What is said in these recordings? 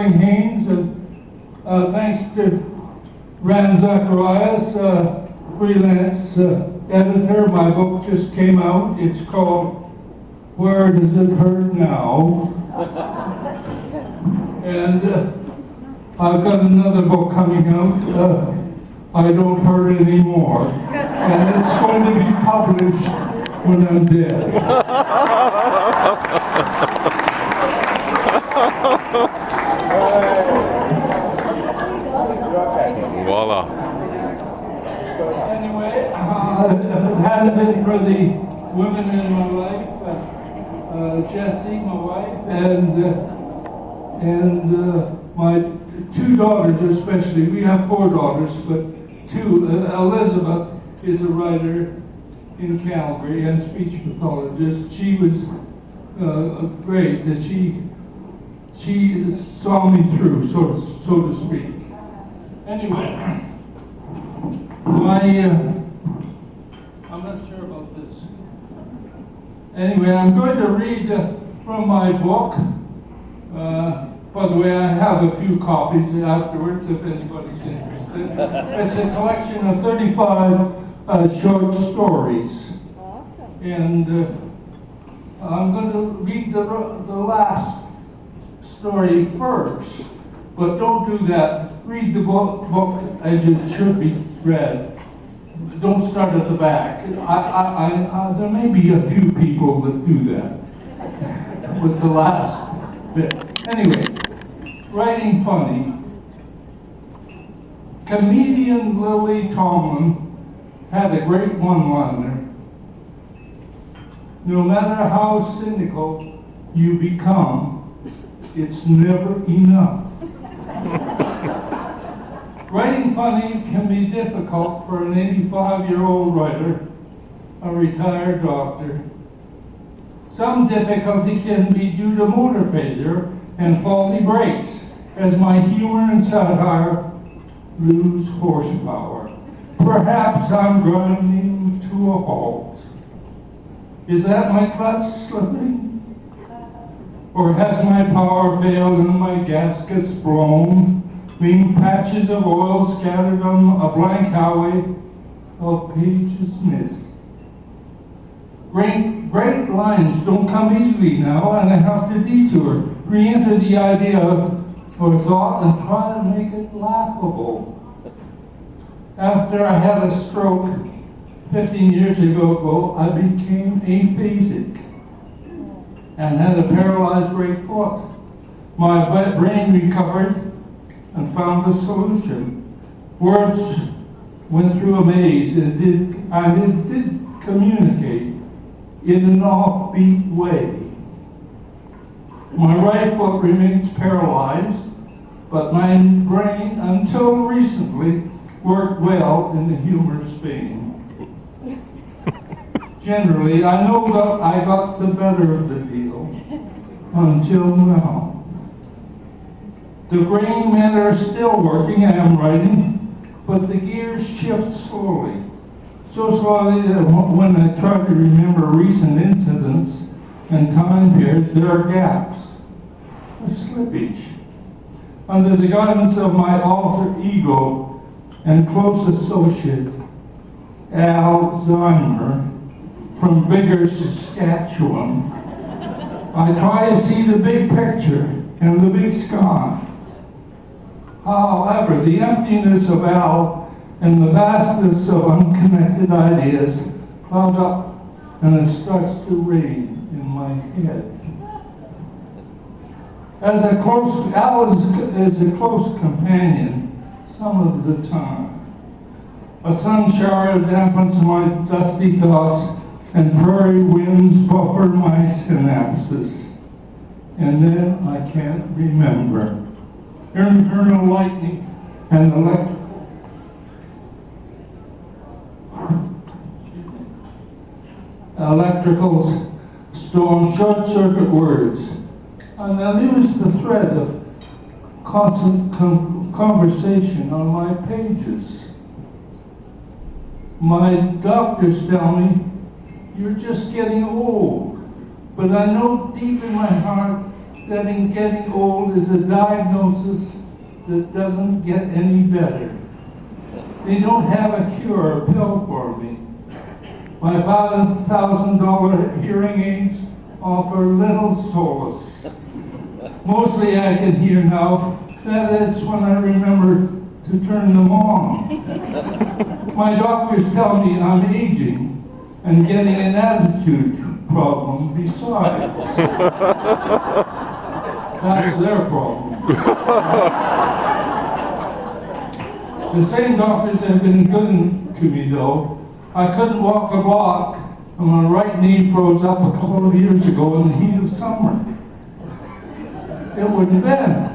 Haynes, and thanks to Ran Zacharias, freelance editor. My book just came out. It's called Where Does It Hurt Now? And I've got another book coming out, I Don't Hurt Anymore. And it's going to be published when I'm dead. Voila. Anyway, had it been for the women in my life, Jessie, my wife, and my two daughters especially. We have four daughters, but two. Elizabeth is a writer in Calgary and speech pathologist. She was great. She saw me through, so to speak. Anyway, I'm not sure about this. Anyway, I'm going to read from my book. By the way, I have a few copies afterwards if anybody's interested. It's a collection of 35 short stories. Awesome. And I'm going to read the last story first. But don't do that. Read the book as it should be read. Don't start at the back. There may be a few people that do that with the last bit. Anyway, writing funny. Comedian Lily Tomlin had a great one-liner. No matter how cynical you become, it's never enough. Writing funny can be difficult for an 85-year-old writer, a retired doctor. Some difficulty can be due to motor failure and faulty brakes, as my humor and satire lose horsepower. Perhaps I'm grinding to a halt. Is that my clutch slipping? Or has my power failed and my gaskets blown, leaving patches of oil scattered on a blank highway of pages missed? Great lines don't come easily now, and I have to detour, re-enter the idea or thought and try to make it laughable. After I had a stroke 15 years ago, I became aphasic and had a paralyzed right foot. My brain recovered and found a solution. Words went through a maze and I did communicate in an offbeat way. My right foot remains paralyzed, but my brain, until recently, worked well in the humours vein. Generally, I know that I got the better of the deal until now. The brain matter is still working, I am writing, but the gears shift slowly. So slowly that when I try to remember recent incidents and time periods, there are gaps, a slippage. Under the guidance of my alter ego and close associate, Alzheimer, from Bigger, Saskatchewan, I try to see the big picture and the big sky. However, the emptiness of Al and the vastness of unconnected ideas cloud up, and it starts to rain in my head. Al is a close companion some of the time. A sun shower dampens my dusty thoughts, and prairie winds buffer my synapses. And then I can't remember. Infernal lightning and electrical storm, short-circuit words. And I lose the thread of constant conversation on my pages. My doctors tell me, you're just getting old. But I know deep in my heart that getting old is a diagnosis that doesn't get any better. They don't have a cure or pill for me. My $5,000 hearing aids offer little solace. Mostly I can hear now. That is when I remember to turn them on. My doctors tell me I'm aging and getting an attitude problem besides. That's their problem. The same doctors have been good to me, though. I couldn't walk a block, and my right knee froze up a couple of years ago in the heat of summer. It wouldn't bend.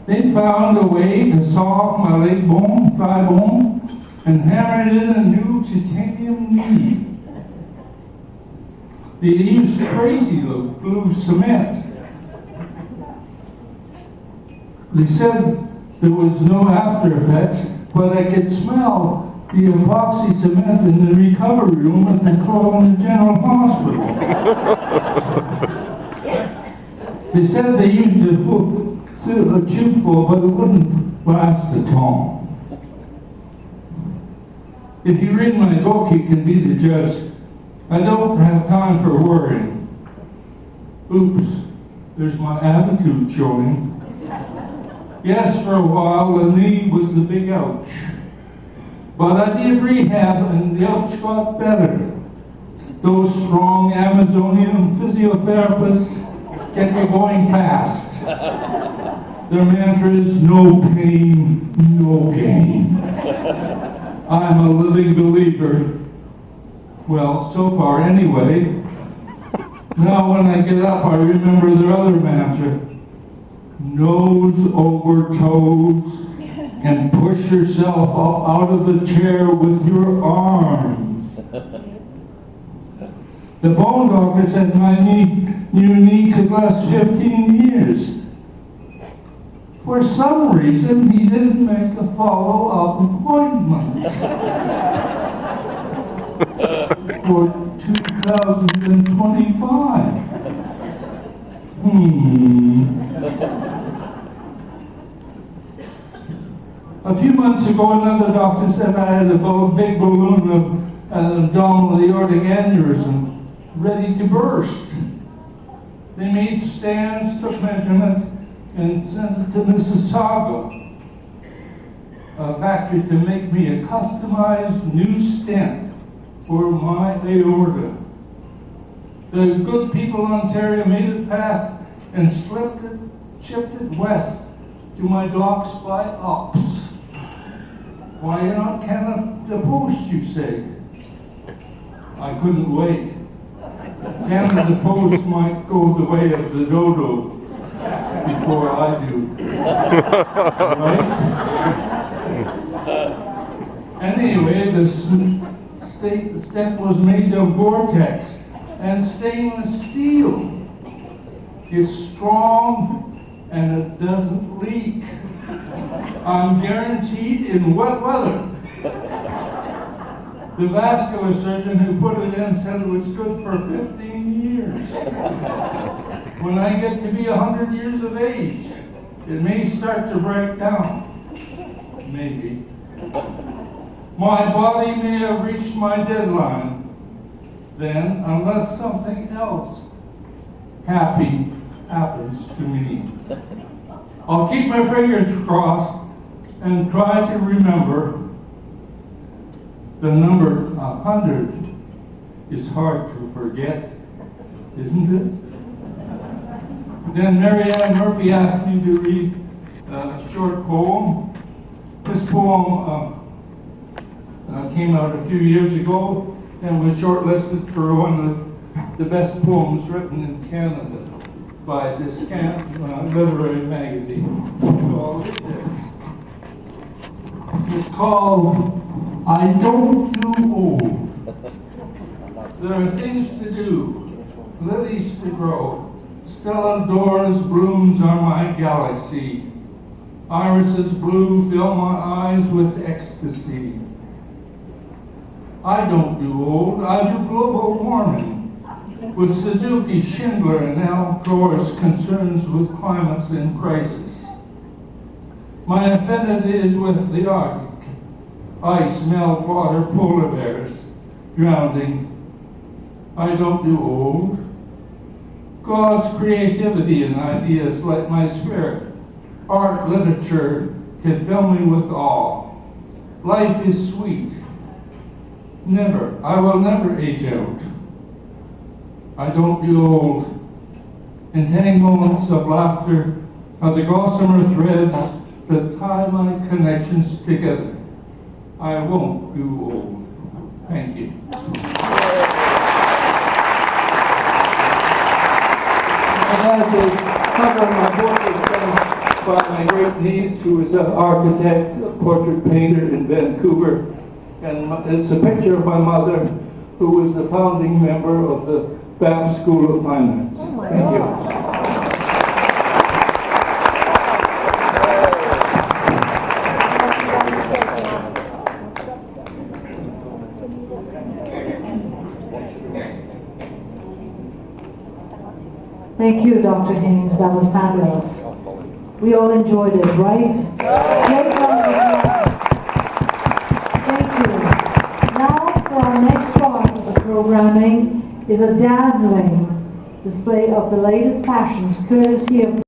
They found a way to saw off my leg bone, thigh bone, and hammered in a new titanium knee. They used crazy blue cement. They said there was no after effects, but I could smell the epoxy cement in the recovery room at the Cleveland General Hospital. They said they used a tubeful, but it wouldn't last at all. If you read my book, you can be the judge. I don't have time for worrying. Oops, there's my attitude showing. Yes, for a while, the knee was the big ouch. But I did rehab, and the ouch got better. Those strong Amazonian physiotherapists get you going fast. Their mantra is no pain, no gain. I'm a living believer. Well, so far anyway. Now when I get up, I remember their other mantra. Nose over toes, and push yourself up out of the chair with your arms. The bone doctor said my new knee could last 15 years. For some reason, he didn't make a follow-up appointment for 2025. A few months ago, another doctor said I had a big balloon of abdominal aortic aneurysm ready to burst. They made scans, took measurements, and sent it to Mississauga, a factory to make me a customized new stent for my aorta. The good people in Ontario made it fast and shipped it west to my docks by ups. Why not Canada Post, you say? I couldn't wait. Canada Post might go the way of the dodo before I do. Right? Anyway, the stent was made of Vortex and stainless steel. It's strong and it doesn't leak. I'm guaranteed in wet weather. The vascular surgeon who put it in said it was good for 15 years. When I get to be 100 years of age, it may start to break down. Maybe. My body may have reached my deadline then, unless something else happens to me. I'll keep my fingers crossed and try to remember the number 100 is hard to forget, isn't it? Then Mary Ann Murphy asked me to read a short poem. This poem came out a few years ago and was shortlisted for one of the best poems written in Canada by this literary magazine. So it's called I Don't Do Old. There are things to do, lilies to grow, still outdoors blooms are my galaxy. Irises blue fill my eyes with ecstasy. I don't do old, I do global warming. with Suzuki, Schindler, and Al Gore's concerns with climates in crisis. My affinity is with the Arctic, ice, meltwater, polar bears, drowning. I don't do old. God's creativity and ideas light my spirit. Art, literature can fill me with awe. Life is sweet. I will never age out. I don't do old. Entangling moments of laughter are the gossamer threads that tie my connections together. I won't do old. Thank you. And as a cover of my book is done by my great niece, who is an architect, a portrait painter in Vancouver. And it's a picture of my mother, who was the founding member of the BAP School of Finance. Thank you. Thank you, Dr. Haynes. That was fabulous. We all enjoyed it, right? Great round. Thank you. Now, for our next part of the programming is a dazzling display of the latest fashions, courtesy of